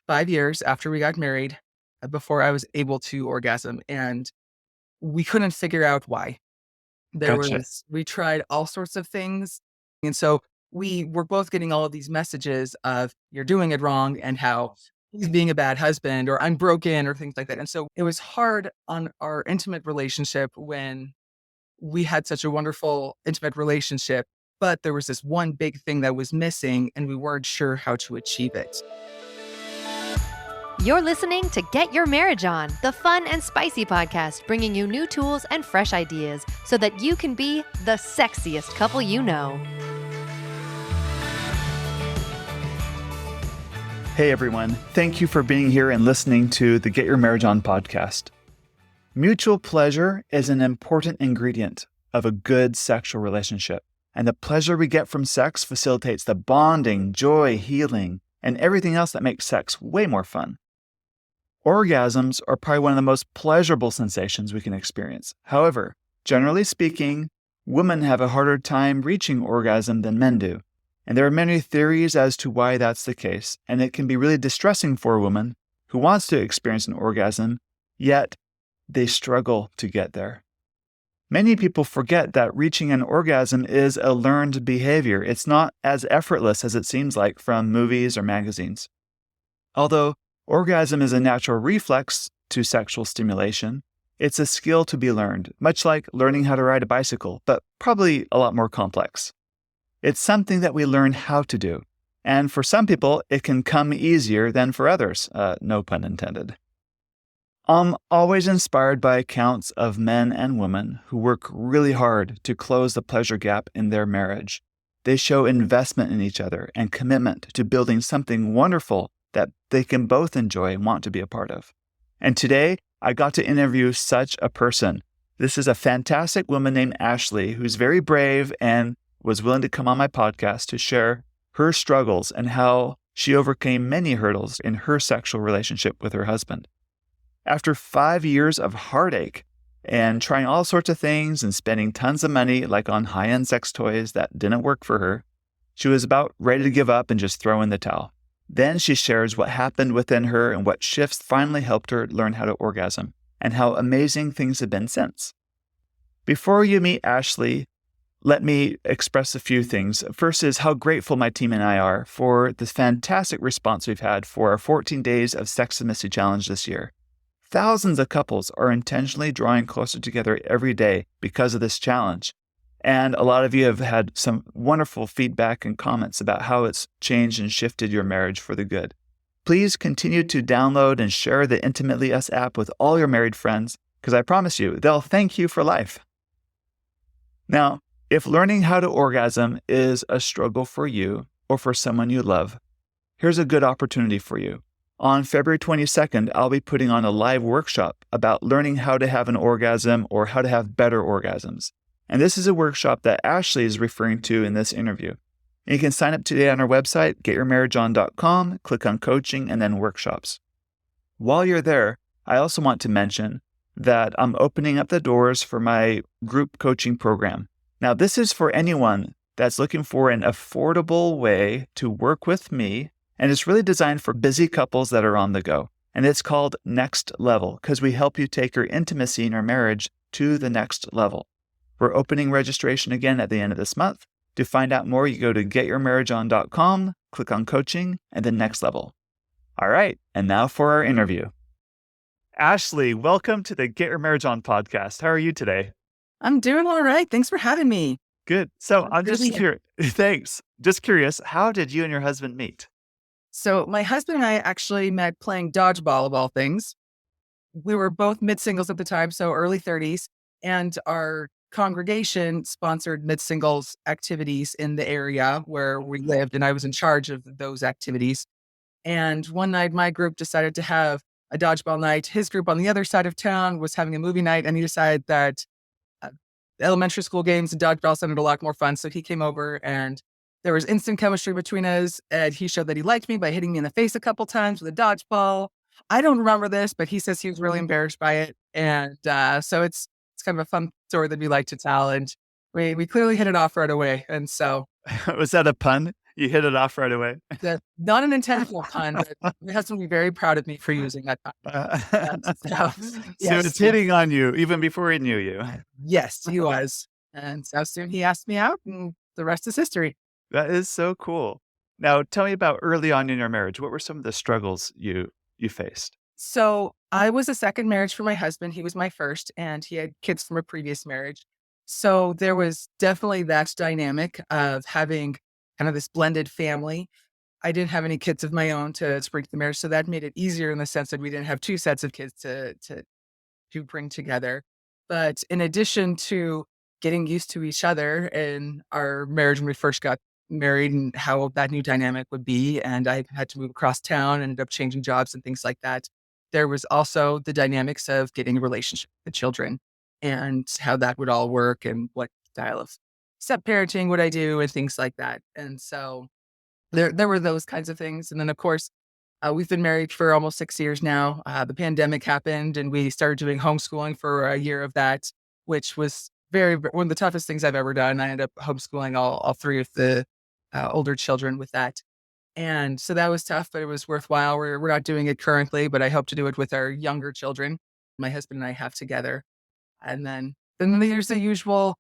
5 years after we got married before I was able to orgasm. And we couldn't figure out why. Gotcha. We tried all sorts of things. And so we were both getting all of these messages of you're doing it wrong and how he's being a bad husband or I'm broken or things like that. And so it was hard on our intimate relationship when we had such a wonderful intimate relationship, but there was this one big thing that was missing and we weren't sure how to achieve it. You're listening to Get Your Marriage On, the fun and spicy podcast bringing you new tools and fresh ideas so that you can be the sexiest couple you know. Hey everyone, thank you for being here and listening to the Get Your Marriage On podcast. Mutual pleasure is an important ingredient of a good sexual relationship, and the pleasure we get from sex facilitates the bonding, joy, healing, and everything else that makes sex way more fun. Orgasms are probably one of the most pleasurable sensations we can experience. However, generally speaking, women have a harder time reaching orgasm than men do. And there are many theories as to why that's the case, and it can be really distressing for a woman who wants to experience an orgasm, yet they struggle to get there. Many people forget that reaching an orgasm is a learned behavior. It's not as effortless as it seems like from movies or magazines. Although orgasm is a natural reflex to sexual stimulation, it's a skill to be learned, much like learning how to ride a bicycle, but probably a lot more complex. It's something that we learn how to do, and for some people, it can come easier than for others, no pun intended. I'm always inspired by accounts of men and women who work really hard to close the pleasure gap in their marriage. They show investment in each other and commitment to building something wonderful that they can both enjoy and want to be a part of. And today, I got to interview such a person. This is a fantastic woman named Ashley who's very brave and was willing to come on my podcast to share her struggles and how she overcame many hurdles in her sexual relationship with her husband. After 5 years of heartache and trying all sorts of things and spending tons of money like on high-end sex toys that didn't work for her, she was about ready to give up and just throw in the towel. Then she shares what happened within her and what shifts finally helped her learn how to orgasm and how amazing things have been since. Before you meet Ashley, let me express a few things. First is how grateful my team and I are for the fantastic response we've had for our 14 Days of Sextimony Challenge this year. Thousands of couples are intentionally drawing closer together every day because of this challenge. And a lot of you have had some wonderful feedback and comments about how it's changed and shifted your marriage for the good. Please continue to download and share the Intimately Us app with all your married friends, because I promise you, they'll thank you for life. Now, if learning how to orgasm is a struggle for you or for someone you love, here's a good opportunity for you. On February 22nd, I'll be putting on a live workshop about learning how to have an orgasm or how to have better orgasms. And this is a workshop that Ashley is referring to in this interview. And you can sign up today on our website, getyourmarriageon.com, click on coaching, and then workshops. While you're there, I also want to mention that I'm opening up the doors for my group coaching program. Now, this is for anyone that's looking for an affordable way to work with me, and it's really designed for busy couples that are on the go. And it's called Next Level, because we help you take your intimacy in your marriage to the next level. We're opening registration again at the end of this month. To find out more, you go to getyourmarriageon.com, click on coaching, and then Next Level. All right, and now for our interview. Ashley, welcome to the Get Your Marriage On podcast. How are you today? I'm doing all right. Thanks for having me. Good. So I'm just curious. Thanks. Just curious, how did you and your husband meet? So my husband and I actually met playing dodgeball of all things. We were both mid-singles at the time, so early 30s, and our congregation sponsored mid-singles activities in the area where we lived, and I was in charge of those activities. And one night, my group decided to have a dodgeball night. His group on the other side of town was having a movie night, and he decided that elementary school games and dodgeball sounded a lot more fun. So he came over, and there was instant chemistry between us. And he showed that he liked me by hitting me in the face a couple times with a dodgeball. I don't remember this, but he says he was really embarrassed by it. And so it's kind of a fun story that we like to tell. And we clearly hit it off right away. And so Was that a pun? You hit it off right away. Not an intentional pun, but my husband would be very proud of me for using that pun. And so, So yes, it's hitting on you even before he knew you. yes, he was. And so soon he asked me out, and the rest is history. That is so cool. Now tell me about early on in your marriage. What were some of the struggles you faced? So I was a second marriage for my husband. He was my first, and he had kids from a previous marriage. So there was definitely that dynamic of having kind of this blended family. I didn't have any kids of my own to bring to the marriage, so that made it easier in the sense that we didn't have two sets of kids to bring together. But in addition to getting used to each other in our marriage when we first got married and how that new dynamic would be, and I had to move across town, ended up changing jobs and things like that. There was also the dynamics of getting a relationship with children and how that would all work and what style of step parenting would I do and things like that. And so there were those kinds of things. And then, of course, we've been married for almost 6 years now. The pandemic happened, and we started doing homeschooling for a year of that, which was one of the toughest things I've ever done. I ended up homeschooling all three of the older children with that. And so that was tough, but it was worthwhile. We're not doing it currently, but I hope to do it with our younger children, my husband and I have together. And then there's the usual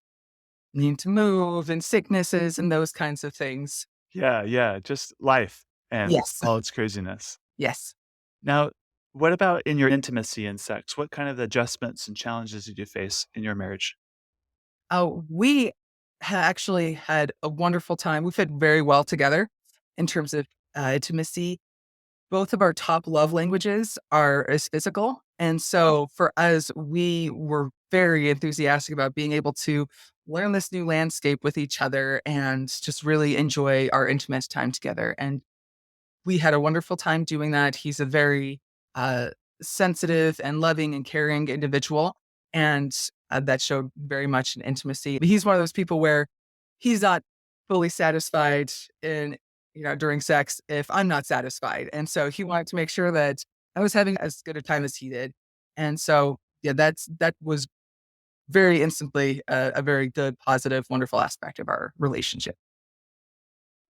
need to move and sicknesses and those kinds of things. Yeah, yeah, just life and Yes. all its craziness. Yes. Now, what about in your intimacy and sex? What kind of adjustments and challenges did you face in your marriage? We actually had a wonderful time. We fit very well together in terms of intimacy. Both of our top love languages is physical. And so for us, we were very enthusiastic about being able to learn this new landscape with each other and just really enjoy our intimate time together. And we had a wonderful time doing that. He's a very uh, sensitive and loving and caring individual. And that showed very much in intimacy. He's one of those people where he's not fully satisfied during sex if I'm not satisfied. And so he wanted to make sure that I was having as good a time as he did. And so, yeah, that was very instantly a very good, positive, wonderful aspect of our relationship.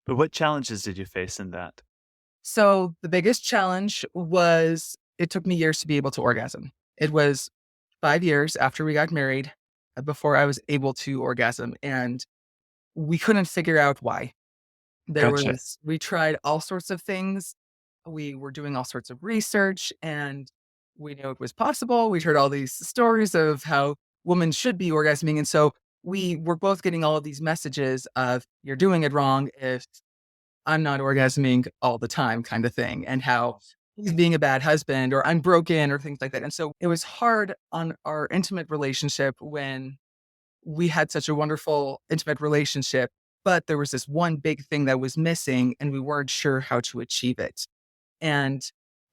But what challenges did you face in that? So the biggest challenge was it took me years to be able to orgasm. It was 5 years after we got married before I was able to orgasm, and we couldn't figure out why. Gotcha. We tried all sorts of things. We were doing all sorts of research, and we knew it was possible. We'd heard all these stories of how women should be orgasming, and so we were both getting all of these messages of, "You're doing it wrong if I'm not orgasming all the time," kind of thing, and how he's being a bad husband or I'm broken or things like that. And so it was hard on our intimate relationship when we had such a wonderful intimate relationship, but there was this one big thing that was missing and we weren't sure how to achieve it. And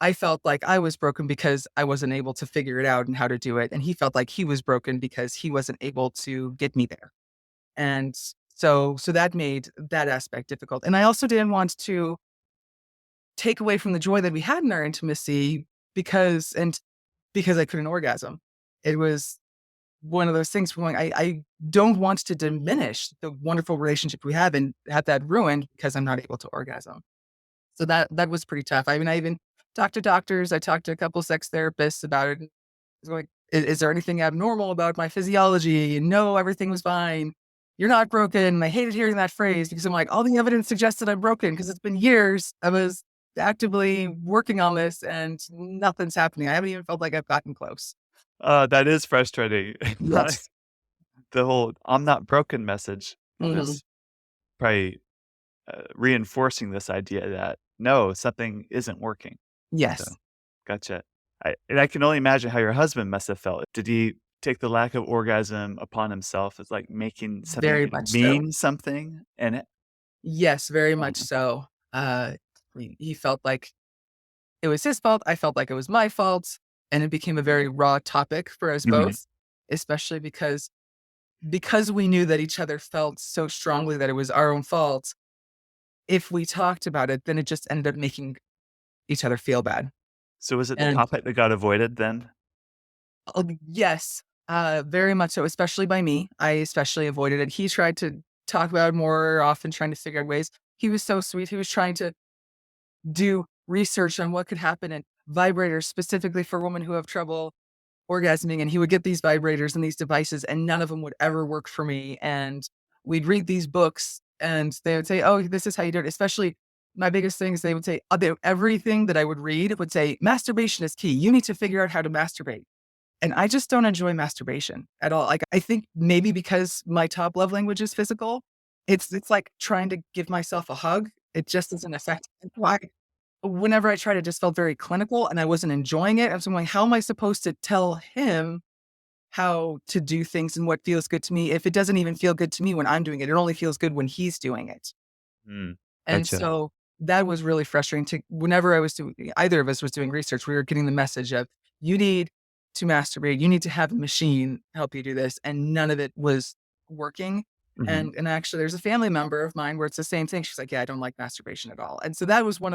I felt like I was broken because I wasn't able to figure it out and how to do it. And he felt like he was broken because he wasn't able to get me there. And so that made that aspect difficult. And I also didn't want to take away from the joy that we had in our intimacy because I couldn't orgasm. It was one of those things where I don't want to diminish the wonderful relationship we have and have that ruined because I'm not able to orgasm. So that was pretty tough. I mean, I even talked to doctors. I talked to a couple sex therapists about it. Was like, is there anything abnormal about my physiology? And no, everything was fine. You're not broken. And I hated hearing that phrase because I'm like, all the evidence suggests that I'm broken because it's been years. I was actively working on this and nothing's happening. I haven't even felt like I've gotten close. That is frustrating. Like, Yes. the whole "I'm not broken" message Mhm. was probably, reinforcing this idea that, no, something isn't working. So, Yes. gotcha. I can only imagine how your husband must have felt. Did he take the lack of orgasm upon himself as, like, making something Very much so. mean something? And Yes, very much Mhm. so. He felt like it was his fault. I felt like it was my fault. And it became a very raw topic for us Mhm. both, especially because we knew that each other felt so strongly that it was our own fault. If we talked about it, then it just ended up making each other feel bad. So was it the And topic that got avoided then? yes, very much so, especially by me. I especially avoided it. He tried to talk about it more often, trying to figure out ways. he was so sweet. He was trying to do research on what could happen in vibrators specifically for women who have trouble orgasming. And he would get these vibrators and these devices, and none of them would ever work for me. And we'd read these books and they would say, oh, this is how you do it. Especially my biggest thing is they would say, everything that I would read would say, masturbation is key. You need to figure out how to masturbate. And I just don't enjoy masturbation at all. Like, I think maybe because my top love language is physical, it's like trying to give myself a hug. It just doesn't affect why. Whenever I tried, it just felt very clinical and I wasn't enjoying it. I was like, how am I supposed to tell him how to do things and what feels good to me if it doesn't even feel good to me when I'm doing it? It only feels good when he's doing it. Mm, And gotcha. so that was really frustrating to whenever I was doing either of us was doing research, we were getting the message of you need to masturbate, you need to have a machine help you do this. And none of it was working. Hmm. And actually there's a family member of mine where it's the same thing. She's like, yeah, I don't like masturbation at all. And so that's one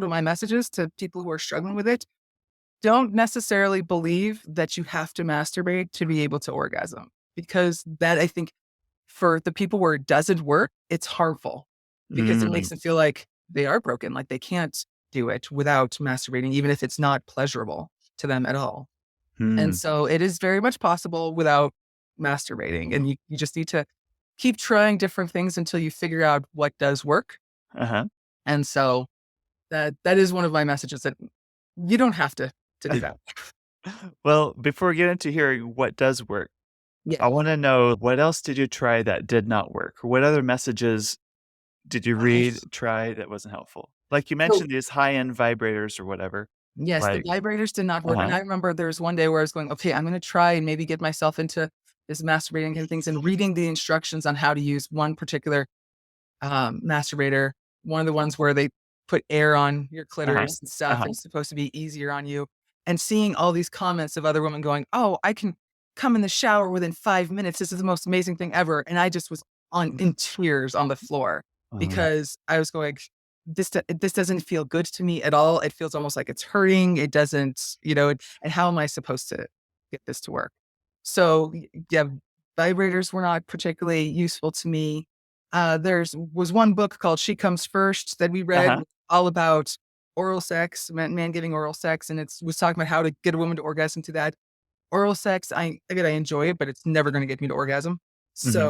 of my messages to people who are struggling with it. Don't necessarily believe that you have to masturbate to be able to orgasm, because that I think for the people where it doesn't work, it's harmful because it Mm, makes them feel like they are broken, like they can't do it without masturbating, even if it's not pleasurable to them at all. And mm, so it is very much possible without masturbating. And you just need to keep trying different things until you figure out what does work. uh-huh. And so that is one of my messages that you don't have to do that. Well, before we get into hearing what does work, Yeah. I want to know what else did you try that did not work? What other messages did you Uh, read, try that wasn't helpful? Like you so mentioned these high-end vibrators or whatever. yes, the Like, vibrators did not work. And uh-huh, I remember there was one day where I was going, okay, I'm going to try and maybe get myself into this masturbating and things, and reading the instructions on how to use one particular masturbator, one of the ones where they put air on your uh-huh, clitoris and stuff, uh-huh. and it's supposed to be easier on you. And seeing all these comments of other women going, "Oh, I can come in the shower within 5 minutes. This is the most amazing thing ever." And I just was on in tears on the floor Uh, because I was going, this doesn't feel good to me at all. It feels almost like it's hurting. It doesn't, and how am I supposed to get this to work? So yeah, vibrators were not particularly useful to me. There's was one book called She Comes First that we read uh-huh, all about oral sex, man giving oral sex, and it was talking about how to get a woman to orgasm to that. Oral sex, I enjoy it, but it's never going to get me to orgasm. mhm,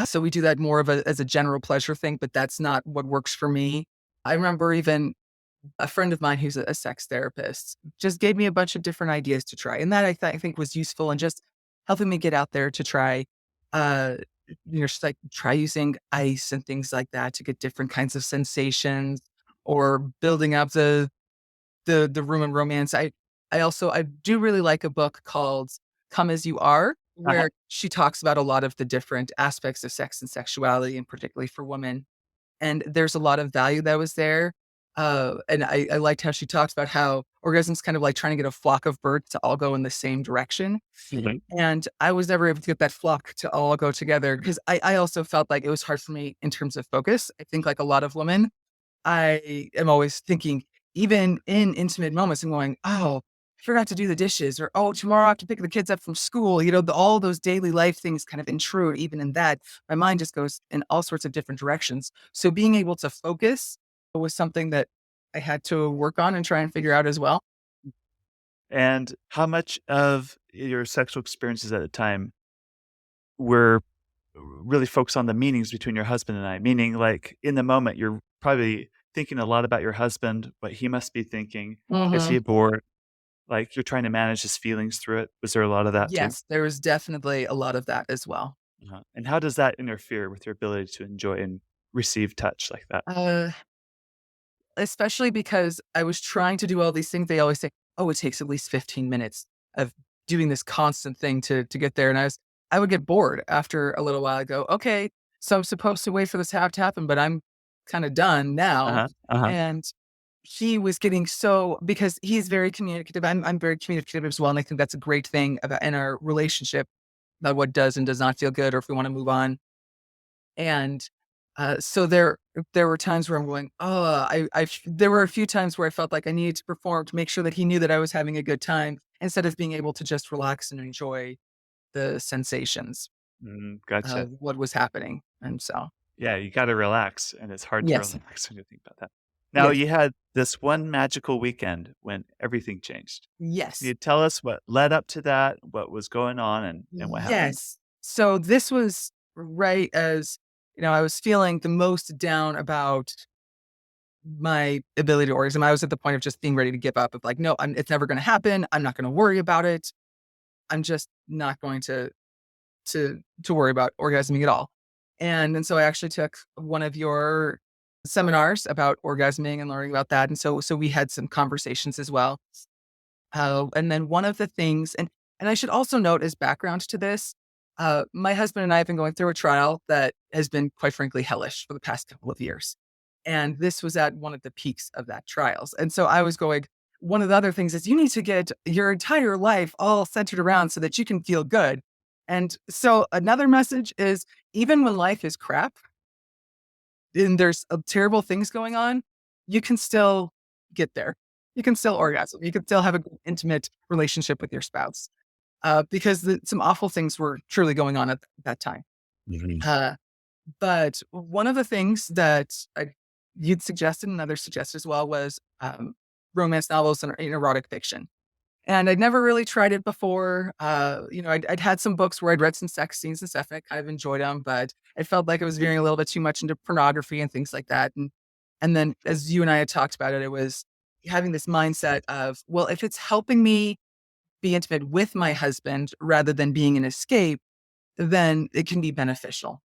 So we do that more of as a general pleasure thing, but that's not what works for me. I remember even a friend of mine who's a sex therapist just gave me a bunch of different ideas to try. And that I think was useful and just helping me get out there to try, uh, just like try using ice and things like that to get different kinds of sensations or building up the room and romance. I do really like a book called Come As You Are, uh-huh, where she talks about a lot of the different aspects of sex and sexuality, and particularly for women, and there's a lot of value that was there. And I liked how she talked about how orgasm's kind of like trying to get a flock of birds to all go in the same direction. mhm, And I was never able to get that flock to all go together because I also felt like it was hard for me in terms of focus. I think like a lot of women, I am always thinking, even in intimate moments, and going, "Oh, I forgot to do the dishes," or "Oh, tomorrow I have to pick the kids up from school." All those daily life things kind of intrude. Even in that, my mind just goes in all sorts of different directions. So being able to focus was something that I had to work on and try and figure out as well. and how much of your sexual experiences at the time were really focused on the meanings between your husband and I? Meaning, like, in the moment, you're probably thinking a lot about your husband, what he must be thinking. Is Hmm. he bored? Like, you're trying to manage his feelings through it. Was there a lot of that too? Yes, there was definitely a lot of that as well. Uh-huh, and how does that interfere with your ability to enjoy and receive touch like that? Uh, Especially because I was trying to do all these things. They always say, "Oh, it takes at least 15 minutes of doing this constant thing to get there." And I would get bored after a little while. I go, "Okay, so I'm supposed to wait for this to happen, but I'm kind of done now." Uh-huh, uh-huh, And he was getting so because he's very communicative. I'm very communicative as well. And I think that's a great thing about in our relationship about what does and does not feel good or if we want to move on. And, so there were times where I'm going, "Oh, there were a few times where I felt like I needed to perform to make sure that he knew that I was having a good time instead of being able to just relax and enjoy the sensations gotcha. of what was happening." And so Yeah, you got to relax, and it's hard to Yes. relax when you think about that. Now, Yes. you had this one magical weekend when everything changed. Can Yes. you tell us what led up to that, what was going on, and what happened? Yes. So this was right as, I was feeling the most down about my ability to orgasm. I was at the point of just being ready to give up of like, no, it's never going to happen. I'm not going to worry about it. I'm just not going to worry about orgasming at all. And so I actually took one of your seminars about orgasming and learning about that. And so we had some conversations as well. And then one of the things, and I should also note as background to this, my husband and I have been going through a trial that has been quite frankly hellish for the past couple of years. And this was at one of the peaks of that trials. And so I was going, one of the other things is you need to get your entire life all centered around so that you can feel good. And so another message is even when life is crap and there's terrible things going on, you can still get there. You can still orgasm. You can still have an intimate relationship with your spouse because some awful things were truly going on at that time. Mhm. Uh, but one of the things that you'd suggested and others suggested as well was romance novels and erotic fiction. And I'd never really tried it before. I'd had some books where I'd read some sex scenes and stuff, and I kind of enjoyed them, but I felt like I was veering a little bit too much into pornography and things like that. And then, as you and I had talked about it, it was having this mindset of, well, if it's helping me be intimate with my husband rather than being an escape, then it can be beneficial.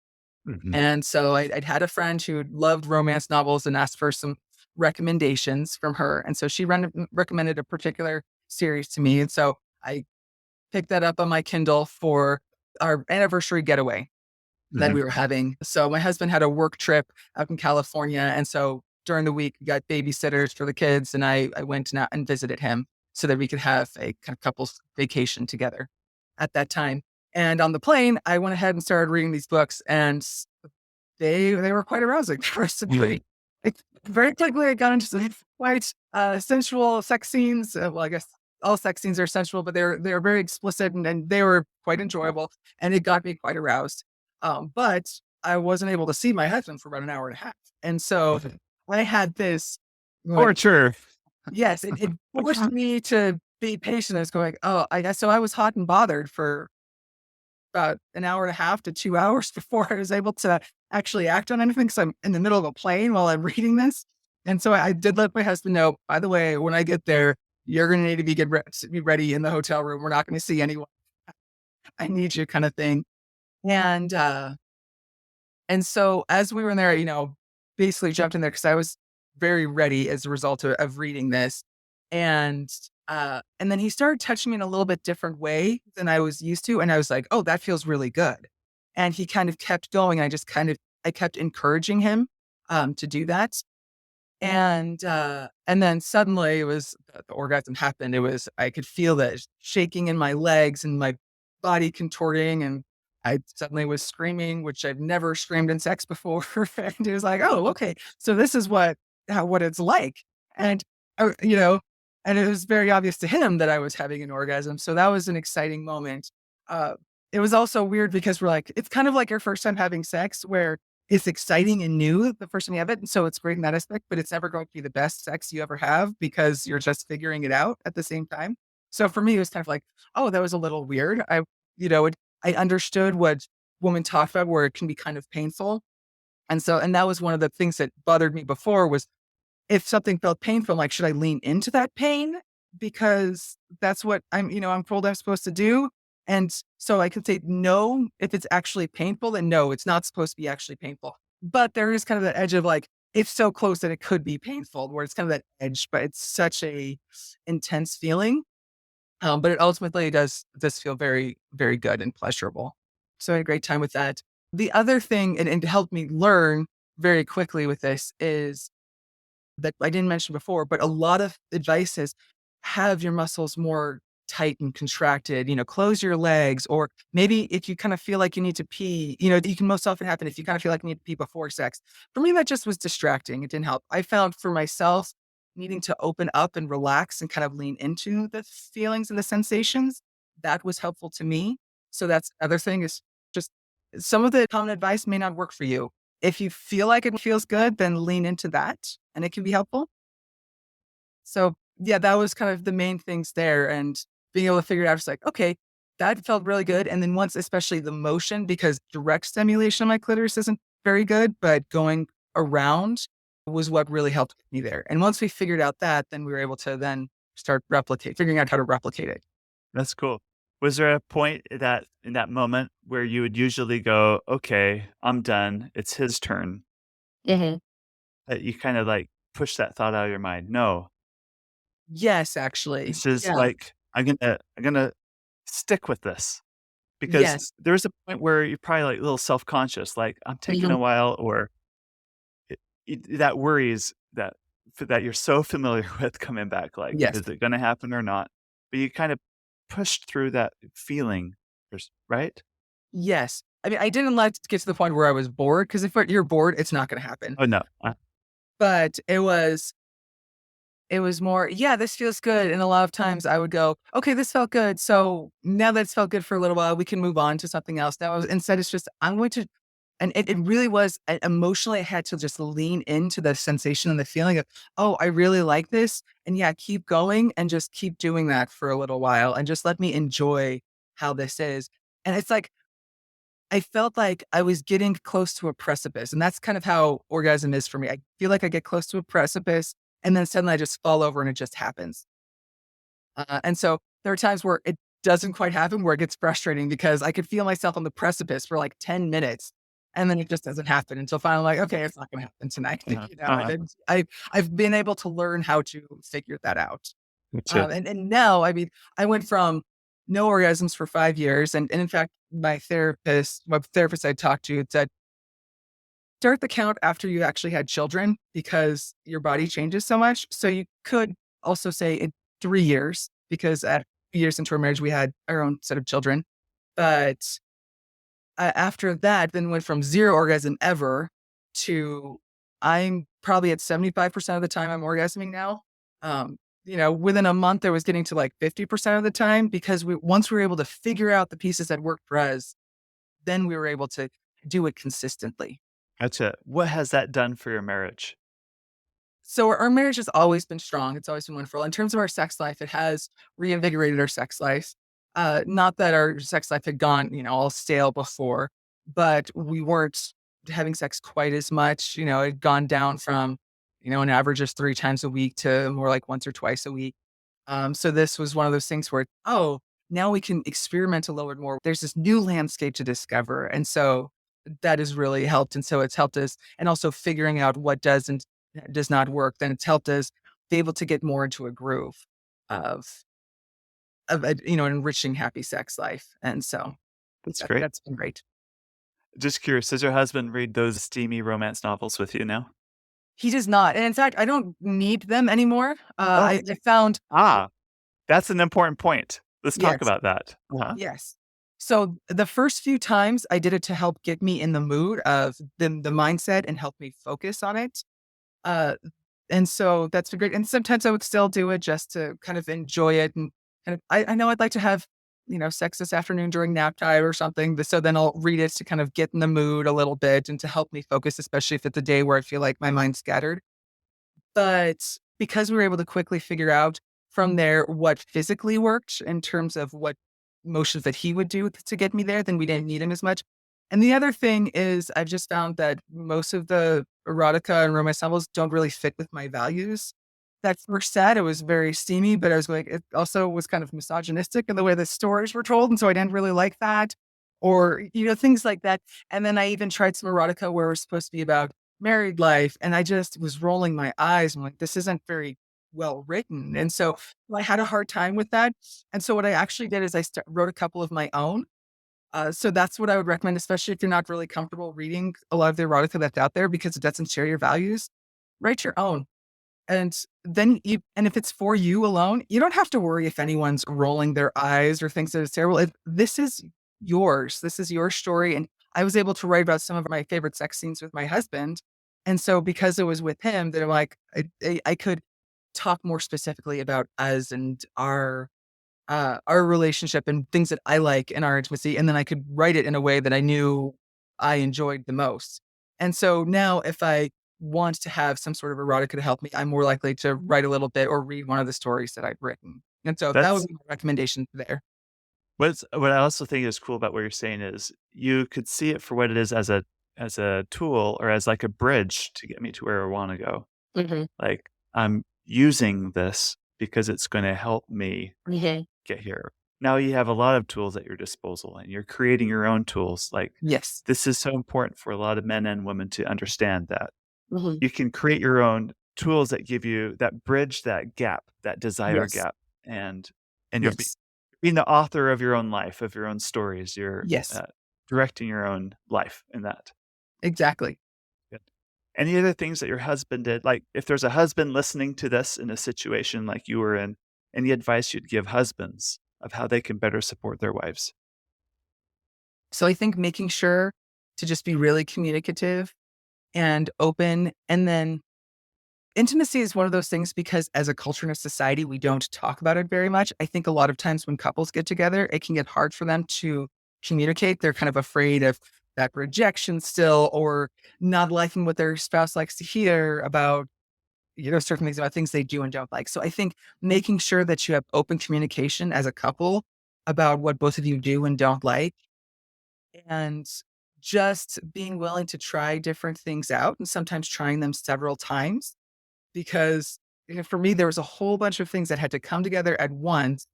Mhm. And so I'd had a friend who loved romance novels and asked for some recommendations from her. And so she recommended a particular series to me. And so I picked that up on my Kindle for our anniversary getaway that Mhm. we were having. So my husband had a work trip out in California. And so during the week, we got babysitters for the kids. And I went and visited him so that we could have a kind of couples vacation together at that time. And on the plane, I went ahead and started reading these books, and they were quite arousing. There were some very quickly I got into some quite sensual sex scenes. Well, I guess all sex scenes are sensual, but they're very explicit, and they were quite enjoyable, and it got me quite aroused. But I wasn't able to see my husband for about an hour and a half, and so I had this like, Torture. yes, it forced me to be patient. I was going, oh, I guess so. I was hot and bothered for about an hour and a half to 2 hours before I was able to actually act on anything. So I'm in the middle of a plane while I'm reading this. And so I did let my husband know, by the way, when I get there, you're going to need to be ready in the hotel room. We're not going to see anyone. I need you kind of thing. And, uh, and so as we were in there, basically jumped in there because I was very ready as a result of reading this. And and then he started touching me in a little bit different way than I was used to. And I was like, oh, that feels really good. And he kind of kept going. I kept encouraging him to do that. And then suddenly it was the orgasm happened. I could feel the shaking in my legs and my body contorting, and I suddenly was screaming, which I've never screamed in sex before. And he was like, "Oh, okay, so this is what it's like." And you know, and it was very obvious to him that I was having an orgasm. So that was an exciting moment. Uh, it was also weird because we're like, it's kind of like your first time having sex, where it's exciting and new the first time you have it, and so it's great in that aspect, but it's never going to be the best sex you ever have because you're just figuring it out at the same time. So for me, it was kind of like, oh, that was a little weird. I understood what women talked about where it can be kind of painful. And that was one of the things that bothered me before was if something felt painful, I'm like, should I lean into that pain? Because that's what I'm told I'm supposed to do. And so I could say no if it's actually painful, then no, it's not supposed to be actually painful. But there is kind of that edge of like, it's so close that it could be painful, where it's kind of that edge, but it's such a intense feeling. But it ultimately does feel very, very good and pleasurable. So I had a great time with that. The other thing, and to help me learn very quickly with this is that I didn't mention before, but a lot of advice is have your muscles more tight and contracted, close your legs, or maybe if you kind of feel like you need to pee, you can most often happen if you kind of feel like you need to pee before sex. For me, that just was distracting. It didn't help. I found for myself needing to open up and relax and kind of lean into the feelings and the sensations. That was helpful to me. So that's the other thing is just some of the common advice may not work for you. if you feel like it feels good, then lean into that and it can be helpful. So yeah, that was kind of the main things there. And being able to figure it out, it's like, okay, that felt really good. And then once, especially the motion, because direct stimulation of my clitoris isn't very good, but going around was what really helped me there. And once we figured out that, then we were able to then start figuring out how to replicate it. That's cool. Was there a point that in that moment where you would usually go, okay, I'm done. It's his turn. Mhm. That you kind of like push that thought out of your mind. No, Yes, actually. this is Yeah. like, I'm gonna stick with this because Yes. there's a point where you're probably like a little self-conscious, like I'm taking Mhm. a while or that worries that you're so familiar with coming back, like, Yes. is it gonna happen or not? But you kind of pushed through that feeling, right? Yes. I mean, I didn't like to get to the point where I was bored because if you're bored, it's not going to happen. Oh, no. But it was more, yeah, this feels good. And a lot of times I would go, okay, this felt good. So now that it's felt good for a little while, we can move on to something else. Instead, it's just, I'm going to, and it really was emotionally, I had to just lean into the sensation and the feeling of, oh, I really like this. And yeah, keep going and just keep doing that for a little while and just let me enjoy how this is. And it's like, I felt like I was getting close to a precipice, and that's kind of how orgasm is for me. I feel like I get close to a precipice, and then suddenly I just fall over and it just happens. And so there are times where it doesn't quite happen, where it gets frustrating because I could feel myself on the precipice for like 10 minutes, and then it just doesn't happen until finally, like, okay, it's not going to happen tonight. Uh-huh, And uh-huh. I've been able to learn how to figure that out. Gotcha. And now, I mean, I went from no orgasms for 5 years, and in fact, my therapist I talked to said, start the count after you actually had children because your body changes so much. So you could also say in 3 years, because at years into our marriage, we had our own set of children. But after that, then went from zero orgasm ever to I'm probably at 75% of the time I'm orgasming now. Within a month, I was getting to like 50% of the time because once we were able to figure out the pieces that worked for us, then we were able to do it consistently. Gotcha. What has that done for your marriage? So our marriage has always been strong. It's always been wonderful. In terms of our sex life, it has reinvigorated our sex life. Not that our sex life had gone, all stale before, but we weren't having sex quite as much. It had gone down from, an average of 3 times a week to more like once or twice a week. So this was one of those things where, oh, now we can experiment a little bit more. There's this new landscape to discover. And so that has really helped. And so it's helped us, and also figuring out what does not work, then it's helped us be able to get more into a groove of an enriching, happy sex life. And so That's great. that's been great. Just curious, does your husband read those steamy romance novels with you now? He does not. And in fact, I don't need them anymore. Oh, I found, ah, that's an important point. Let's talk yes, about that. Uh-huh. yes. So the first few times I did it to help get me in the mood of the mindset and help me focus on it. Uh, and so that's been great. And sometimes I would still do it just to kind of enjoy it. And kind of, I know I'd like to have, sex this afternoon during nap time or something. So then I'll read it to kind of get in the mood a little bit and to help me focus, especially if it's a day where I feel like my mind's scattered. But because we were able to quickly figure out from there what physically worked in terms of what motions that he would do to get me there, then we didn't need him as much. And the other thing is I've just found that most of the erotica and romance novels don't really fit with my values. That first set, it was very steamy, but I was like, it also was kind of misogynistic in the way the stories were told. And so I didn't really like that. Or, things like that. And then I even tried some erotica where it was supposed to be about married life. And I just was rolling my eyes. I'm like, this isn't very well written. And so I had a hard time with that. And so what I actually did is wrote a couple of my own. So that's what I would recommend, especially if you're not really comfortable reading a lot of the erotica that's out there because it doesn't share your values. Write your own. And and if it's for you alone, you don't have to worry if anyone's rolling their eyes or thinks that it's terrible. This is yours. This is your story. And I was able to write about some of my favorite sex scenes with my husband. And so because it was with him, that I'm like, I could talk more specifically about us and our relationship and things that I like in our intimacy. And then I could write it in a way that I knew I enjoyed the most. And so now if I want to have some sort of erotica to help me, I'm more likely to write a little bit or read one of the stories that I've written. And so that would That's be my recommendation there. what I also think is cool about what you're saying is you could see it for what it is as a tool or as like a bridge to get me to where I want to go. Mhm. Like I'm using this because it's going to help me Mhm. get here. Now you have a lot of tools at your disposal and you're creating your own tools. Like Yes. this is so important for a lot of men and women to understand that Mhm. you can create your own tools that give you that bridge that gap, that desire Yes. gap. And you're Yes. being the author of your own life, of your own stories. You're Yes. directing your own life in that. Exactly. Good. Any other things that your husband did? Like if there's a husband listening to this in a situation like you were in, any advice you'd give husbands of how they can better support their wives? So I think making sure to just be really communicative and open. And then intimacy is one of those things because as a culture and a society, we don't talk about it very much. I think a lot of times when couples get together, it can get hard for them to communicate. They're kind of afraid of that rejection still or not liking what their spouse likes to hear about, certain things about things they do and don't like. So I think making sure that you have open communication as a couple about what both of you do and don't like and just being willing to try different things out and sometimes trying them several times because for me, there was a whole bunch of things that had to come together at once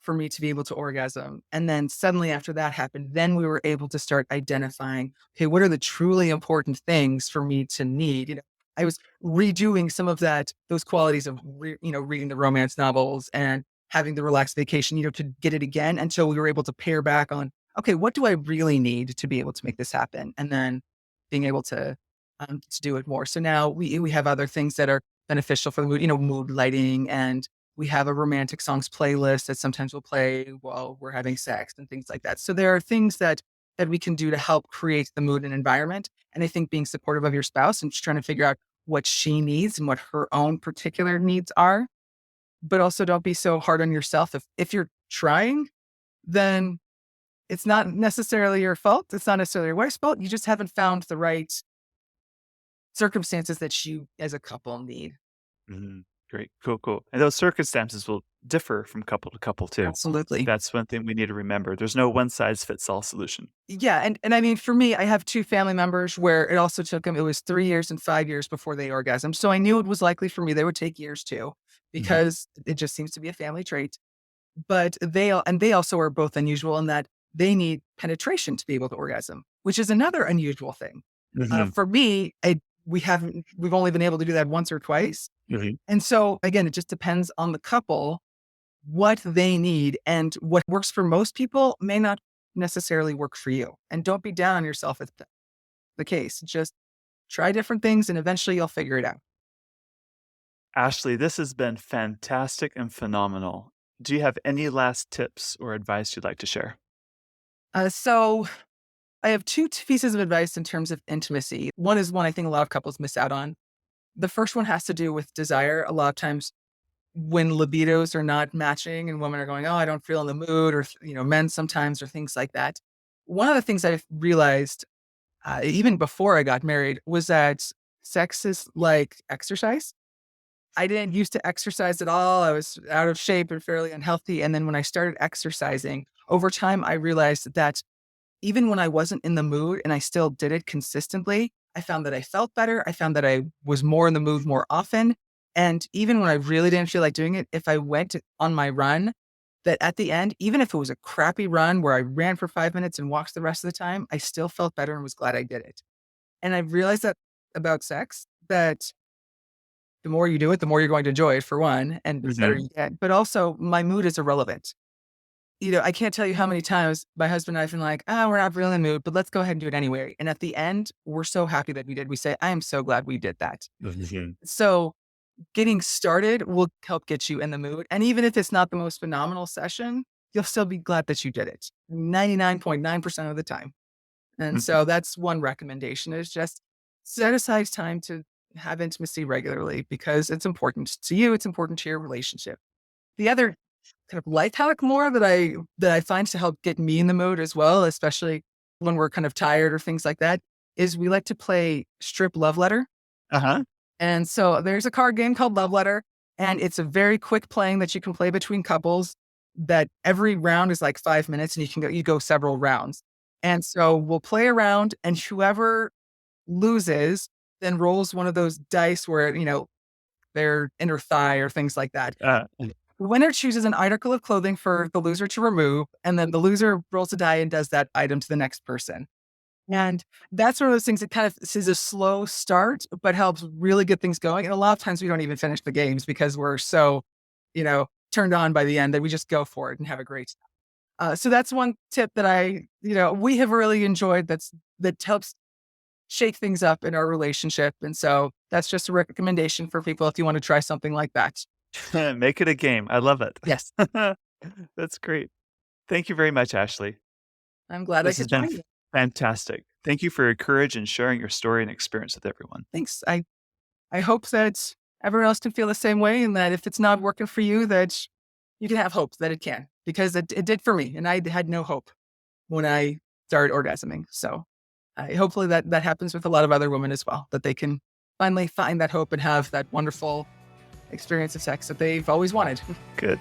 for me to be able to orgasm. And then suddenly after that happened, then we were able to start identifying, okay, what are the truly important things for me to need? I was redoing some of those qualities of, reading the romance novels and having the relaxed vacation, to get it again until we were able to pare back on, okay, what do I really need to be able to make this happen? And then being able to do it more. So now we have other things that are beneficial for the mood, mood lighting, and we have a romantic songs playlist that sometimes we'll play while we're having sex and things like that. So there are things that we can do to help create the mood and environment. And I think being supportive of your spouse and just trying to figure out what she needs and what her own particular needs are, but also don't be so hard on yourself. If you're trying, then it's not necessarily your fault. It's not necessarily your wife's fault. You just haven't found the right circumstances that you as a couple need. Mhm. Great. Cool, cool. And those circumstances will differ from couple to couple too. Absolutely. That's one thing we need to remember. There's no one size fits all solution. Yeah, and I mean, for me, I have 2 family members where it also took them it was 3 years and 5 years before they orgasmed, so I knew it was likely for me they would take years too, Mhm. because it just seems to be a family trait, but they also are both unusual in that they need penetration to be able to orgasm, which is another unusual thing. Mhm. For me, we've only been able to do that once or twice, Mhm. and so, again, it just depends on the couple what they need and what works for most people may not necessarily work for you. And don't be down on yourself if that's the case. Just try different things and eventually you'll figure it out. Ashley, this has been fantastic and phenomenal. Do you have any last tips or advice you'd like to share? So I have pieces of advice in terms of intimacy. One is one I think a lot of couples miss out on. The first one has to do with desire. A lot of times when libidos are not matching and women are going, oh, I don't feel in the mood, or, men sometimes, or things like that. One of the things I've realized even before I got married, was that sex is like exercise. I didn't used to exercise at all. I was out of shape and fairly unhealthy. And then when I started exercising, over time, I realized that even when I wasn't in the mood and I still did it consistently, I found that I felt better. I found that I was more in the mood more often. And even when I really didn't feel like doing it, if I went on my run, that at the end, even if it was a crappy run where I ran for 5 minutes and walked the rest of the time, I still felt better and was glad I did it. And I've realized that about sex, that the more you do it, the more you're going to enjoy it for one, and the better Mhm. you get. But also my mood is irrelevant. I can't tell you how many times my husband and I have been like, we're not really in the mood, but let's go ahead and do it anyway. And at the end, we're so happy that we did. We say, I am so glad we did that. Mhm. So getting started will help get you in the mood. And even if it's not the most phenomenal session, you'll still be glad that you did it 99.9% of the time. And Mhm. so that's one recommendation is just set aside time to have intimacy regularly because it's important to you. It's important to your relationship. The other kind of life hack more that I find to help get me in the mood as well, especially when we're kind of tired or things like that, is we like to play strip love letter. Uh-huh. And so there's a card game called Love Letter, and it's a very quick playing that you can play between couples that every round is like 5 minutes and you go several rounds. And so we'll play around and whoever loses then rolls one of those dice where, their inner thigh or things like that. The winner chooses an article of clothing for the loser to remove, and then the loser rolls a die and does that item to the next person. And that's one of those things that kind of is a slow start, but helps really get things going. And a lot of times we don't even finish the games because we're so, turned on by the end that we just go for it and have a great time. So that's one tip that we have really enjoyed that helps shake things up in our relationship. And so that's just a recommendation for people if you want to try something like that. Make it a game. I love it. Yes. That's great. Thank you very much, Ashley. I'm glad I This has could been join you. fantastic. Thank you for your courage and sharing your story and experience with everyone. Thanks. I hope that everyone else can feel the same way, and that if it's not working for you, that you can have hope that it can, because it did for me. And I had no hope when I started orgasming. So hopefully that happens with a lot of other women as well, that they can finally find that hope and have that wonderful experience of sex that they've always wanted. Good.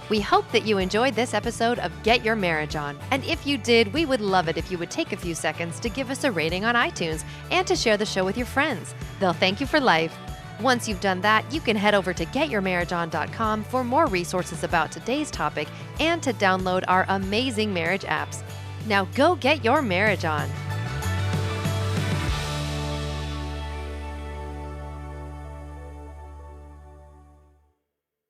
We hope that you enjoyed this episode of Get Your Marriage On. And if you did, we would love it if you would take a few seconds to give us a rating on iTunes and to share the show with your friends. They'll thank you for life. Once you've done that, you can head over to getyourmarriageon.com for more resources about today's topic and to download our amazing marriage apps. Now go get your marriage on.